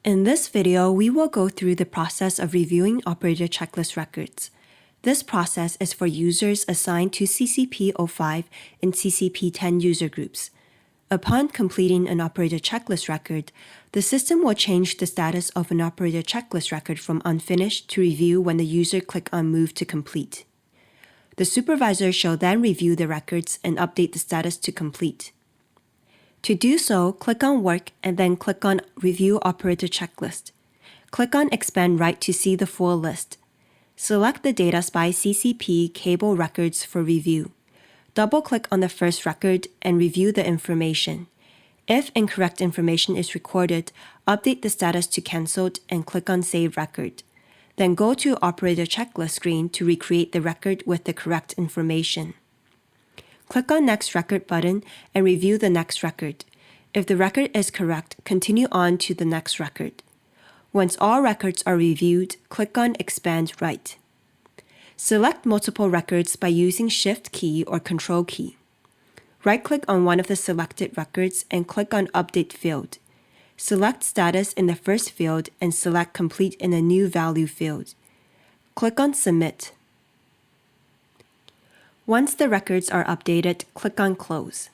In this video, we will go through the process of reviewing operator checklist records. This process is for users assigned to CCP05 and CCP10 user groups. Upon completing an operator checklist record, the system will change the status of an operator checklist record from unfinished to review when the user clicks on Move to complete. The supervisor shall then review the records and update the status to complete. To do so, click on Work and then click on Review Operator Checklist. Click on Expand Right to see the full list. Select the Data SPI CCP cable records for review. Double-click on the first record and review the information. If incorrect information is recorded, update the status to Cancelled and click on Save Record. Then go to Operator Checklist screen to recreate the record with the correct information. Click on Next Record button and review the next record. If the record is correct, continue on to the next record. Once all records are reviewed, click on Expand Right. Select multiple records by using Shift key or Control key. Right-click on one of the selected records and click on Update field. Select Status in the first field and select Complete in the New Value field. Click on Submit. Once the records are updated, click on Close.